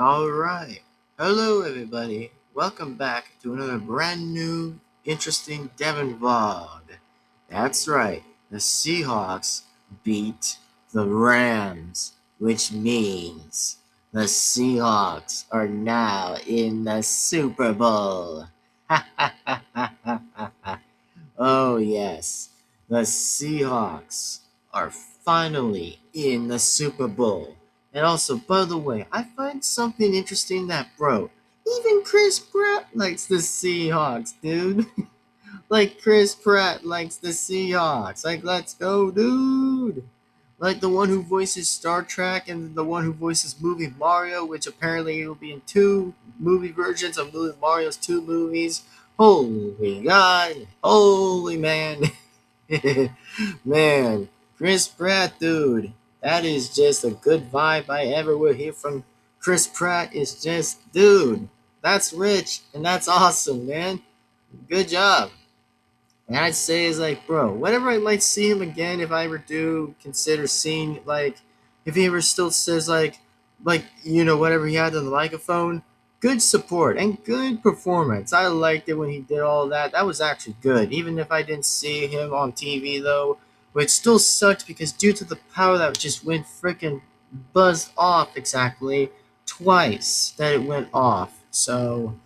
Alright. Hello, everybody. Welcome back to another brand new, interesting Devin-Vlog. That's right. The Seahawks beat the Rams, which means the Seahawks are now in the Super Bowl. Oh, yes. The Seahawks are finally in the Super Bowl. And also, by the way, I find something interesting that, bro, even Chris Pratt likes the Seahawks, dude. Like, Chris Pratt likes the Seahawks. Like, let's go, dude. Like, the one who voices Star Trek and the one who voices movie Mario, which apparently will be in two movie versions of Mario's two movies. Holy God. Holy man. Man, Chris Pratt, dude. That is just a good vibe I ever will hear from Chris Pratt. Is just, dude, that's rich and that's awesome, man. Good job. And I'd say is like, bro, whenever I might see him again, if I ever do consider seeing, like, if he ever still says whatever he had on the microphone, good support and good performance. I liked it when he did all that. That was actually good, even if I didn't see him on TV though, which still sucked because due to the power that just went freaking buzzed off exactly twice that it went off. So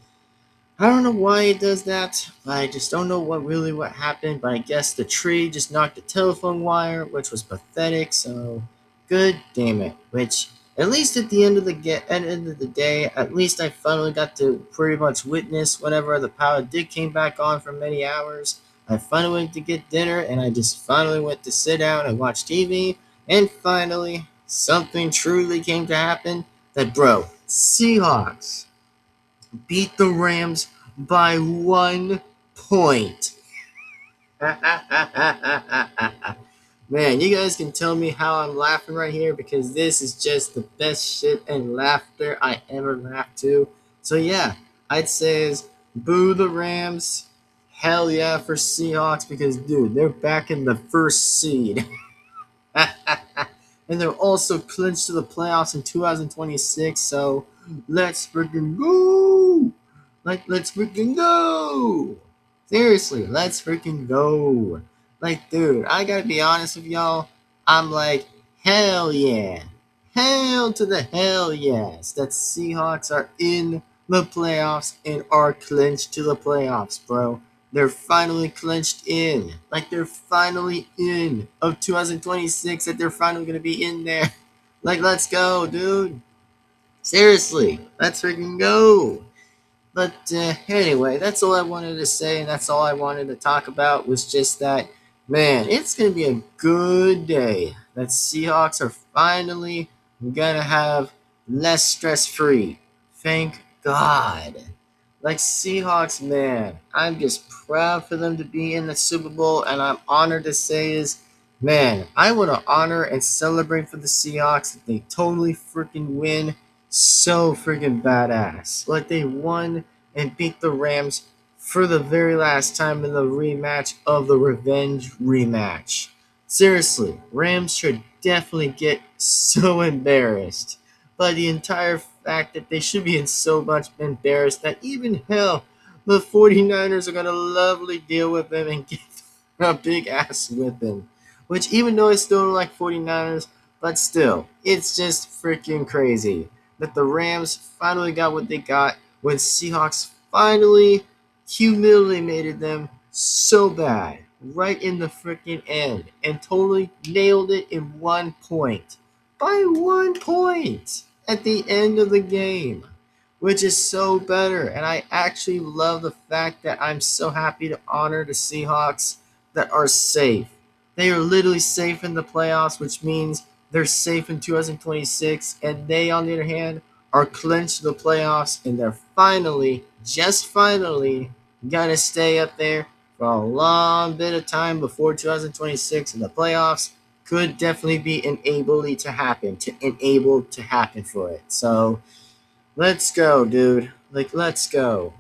I don't know why it does that. I just don't know what happened. But I guess the tree just knocked the telephone wire, which was pathetic. So, good damn it. Which at least at the end of the day, at least I finally got to pretty much witness whenever the power did came back on for many hours. I finally went to get dinner, and I just finally went to sit down and watch TV. And finally, something truly came to happen. That bro, Seahawks beat the Rams by 1 point. Man, you guys can tell me how I'm laughing right here because this is just the best shit and laughter I ever laughed to. So yeah, I'd say is boo the Rams. Hell yeah for Seahawks because dude, they're back in the first seed. And they're also clinched to the playoffs in 2026. So let's freaking go! Let's freaking go! Seriously, let's freaking go! Like, dude, I gotta be honest with y'all. I'm like, hell yeah. Hell to the hell yes. That Seahawks are in the playoffs and are clinched to the playoffs, bro. They're finally clinched in. Like, they're finally in of 2026, that they're finally going to be in there. Like, let's go, dude. Seriously, let's freaking go. But anyway, that's all I wanted to say, and that's all I wanted to talk about was just that, man, it's going to be a good day. That Seahawks are finally going to have less stress free. Thank God. Like Seahawks, man, I'm just proud for them to be in the Super Bowl, and I'm honored to say is, man, I want to honor and celebrate for the Seahawks that they totally freaking win so freaking badass. Like they won and beat the Rams for the very last time in the rematch of the revenge rematch. Seriously, Rams should definitely get so embarrassed by the entire fact that they should be in so much embarrassed that even hell, the 49ers are going to lovely deal with them and give a big ass whipping. Which, even though I still don't like 49ers, but still, it's just freaking crazy that the Rams finally got what they got when Seahawks finally humiliated them so bad right in the freaking end and totally nailed it in 1 point. By 1 point at the end of the game, which is so better. And I actually love the fact that I'm so happy to honor the Seahawks that are safe. They are literally safe in the playoffs, which means they're safe in 2026. And they, on the other hand, are clinched to the playoffs. And they're finally, just finally, going to stay up there for a long bit of time before 2026 in the playoffs could definitely be enabled to happen for it. So let's go, dude. Like, let's go.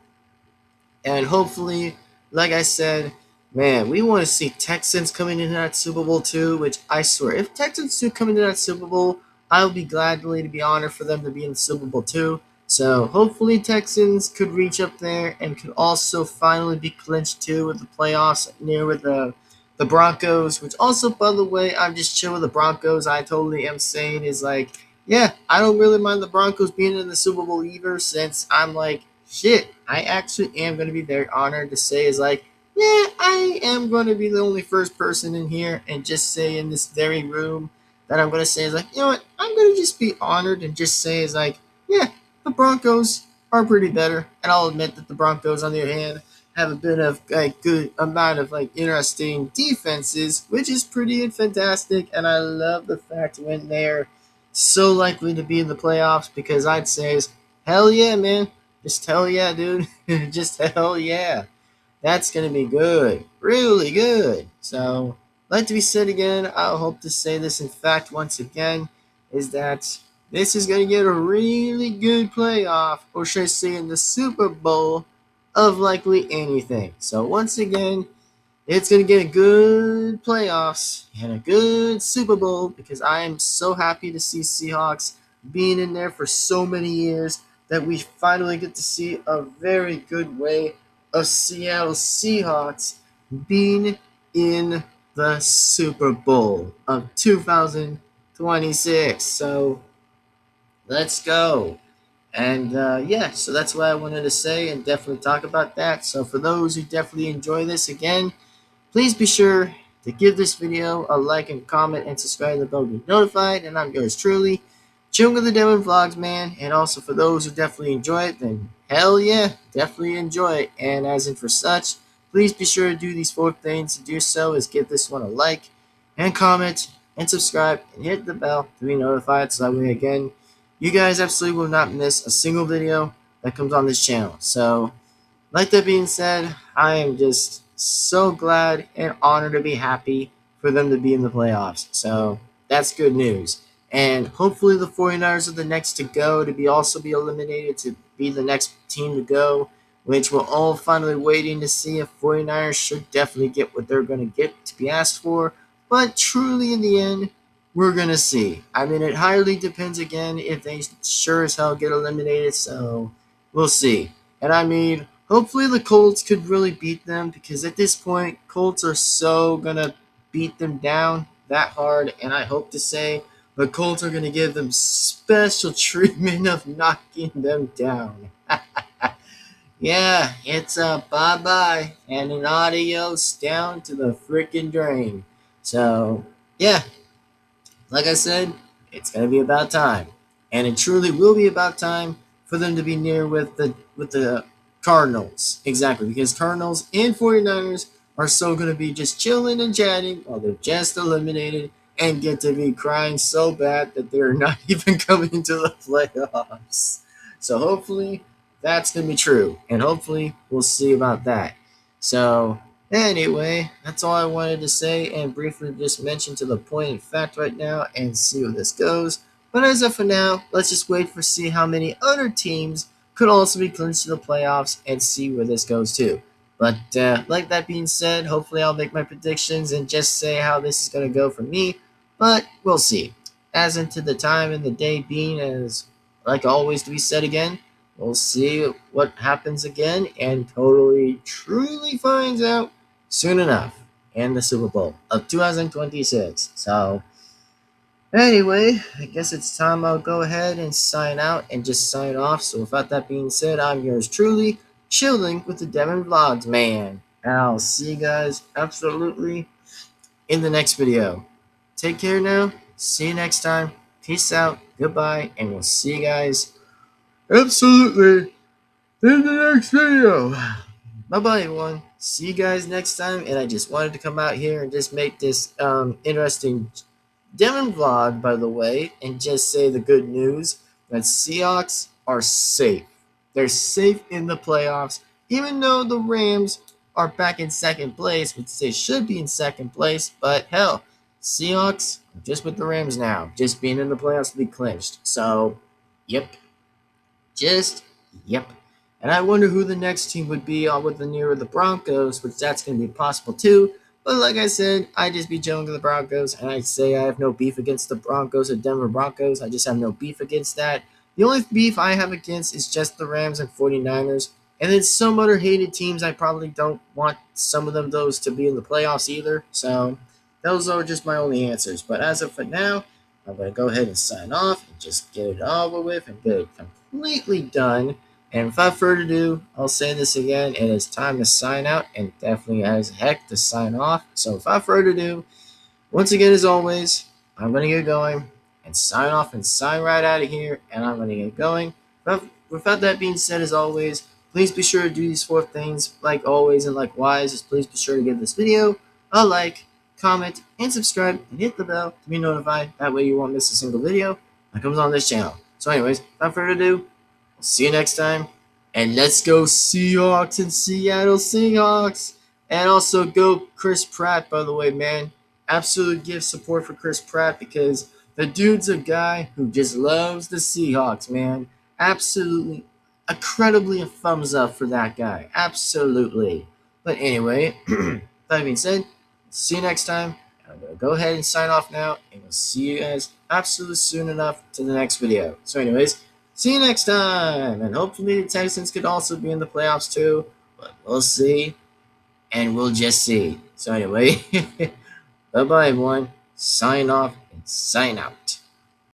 And hopefully, like I said, man, we want to see Texans coming into that Super Bowl too, which I swear, if Texans do come into that Super Bowl, I'll be gladly to be honored for them to be in the Super Bowl too. So hopefully Texans could reach up there and could also finally be clinched too with the playoffs near with the Broncos, which also, by the way, I'm just chill with the Broncos. I totally am saying is like, yeah, I don't really mind the Broncos being in the Super Bowl either, since I'm like, shit, I actually am going to be very honored to say is like, yeah, I am going to be the only first person in here and just say in this very room that I'm going to say is like, you know what, I'm going to just be honored and just say is like, yeah, the Broncos are pretty better. And I'll admit that the Broncos, on the other hand, have a bit of like good amount of like interesting defenses, which is pretty fantastic. And I love the fact when they're so likely to be in the playoffs because I'd say is hell yeah, man. Just hell yeah, dude. Just hell yeah. That's going to be good. Really good. So, like to be said again, I hope to say this in fact once again, is that this is going to get a really good playoff, or should I say in the Super Bowl, of likely anything. So, once again, it's going to get a good playoffs and a good Super Bowl because I am so happy to see Seahawks being in there for so many years that we finally get to see a very good way of Seattle Seahawks being in the Super Bowl of 2026. So let's go. And yeah, so that's what I wanted to say and definitely talk about that. So for those who definitely enjoy this again, please be sure to give this video a like and comment and subscribe to the bell to be notified. And I'm yours truly, chilling with the Devin-Vlogs, man. And also for those who definitely enjoy it, then hell yeah, definitely enjoy it. And as in for such, please be sure to do these 4 things. To do so is give this one a like and comment and subscribe and hit the bell to be notified. So that way, again, you guys absolutely will not miss a single video that comes on this channel. So like that being said, I am just so glad and honored to be happy for them to be in the playoffs. So that's good news. And hopefully the 49ers are the next to go to be also be eliminated to be the next team to go, which we're all finally waiting to see if 49ers should definitely get what they're going to get to be asked for. But truly in the end, we're going to see. I mean, it highly depends again if they sure as hell get eliminated. So we'll see. And I mean, hopefully the Colts could really beat them because at this point, Colts are so going to beat them down that hard. And I hope to say the Colts are going to give them special treatment of knocking them down. Yeah, it's a bye-bye and an adios down to the freaking drain. So, yeah, like I said, it's gonna be about time, and it truly will be about time for them to be near with the Cardinals. Exactly, because Cardinals and 49ers are so gonna be just chilling and chatting while they're just eliminated and get to be crying so bad that they're not even coming into the playoffs. So hopefully that's gonna be true, and hopefully we'll see about that. So anyway, that's all I wanted to say and briefly just mention to the point in fact right now and see where this goes. But as of for now, let's just wait for see how many other teams could also be clinched to the playoffs and see where this goes too. But like that being said, hopefully I'll make my predictions and just say how this is going to go for me. But we'll see. As into the time and the day being, as like always to be said again, we'll see what happens again and totally truly finds out soon enough in the Super Bowl of 2026. So, anyway, I guess it's time I'll go ahead and sign out and just sign off. So, without that being said, I'm yours truly, chilling with the Devin-Vlogs, man. And I'll see you guys absolutely in the next video. Take care now. See you next time. Peace out. Goodbye. And we'll see you guys absolutely in the next video. Bye bye, everyone. See you guys next time. And I just wanted to come out here and just make this interesting Devin vlog, by the way, and just say the good news that Seahawks are safe. They're safe in the playoffs, even though the Rams are back in second place, which they should be in second place. But hell, Seahawks are just with the Rams now, just being in the playoffs to be clinched. So, yep. Just, yep. And I wonder who the next team would be with the near the Broncos, which that's going to be possible too. But like I said, I just be chilling with the Broncos, and I say I have no beef against the Broncos or Denver Broncos. I just have no beef against that. The only beef I have against is just the Rams and 49ers. And then some other hated teams I probably don't want some of them those to be in the playoffs either. So those are just my only answers. But as of for now, I'm gonna go ahead and sign off and just get it over with and get it completely done. And without further ado, I'll say this again. It is time to sign out and definitely as heck to sign off. So without further ado, once again, as always, I'm going to get going and sign off and sign right out of here. And I'm going to get going. But without that being said, as always, please be sure to do these 4 things like always and likewise. Just please be sure to give this video a like, comment, and subscribe and hit the bell to be notified. That way you won't miss a single video that comes on this channel. So anyways, without further ado, see you next time. And let's go Seahawks and Seattle Seahawks. And also go Chris Pratt, by the way, man. Absolutely give support for Chris Pratt because the dude's a guy who just loves the Seahawks, man. Absolutely, incredibly a thumbs up for that guy. Absolutely. But anyway, that being said, see you next time. I'm going to go ahead and sign off now. And we'll see you guys absolutely soon enough to the next video. So anyways, see you next time, and hopefully the Texans could also be in the playoffs too, but we'll see, and we'll just see. So anyway, bye-bye everyone, sign off and sign out.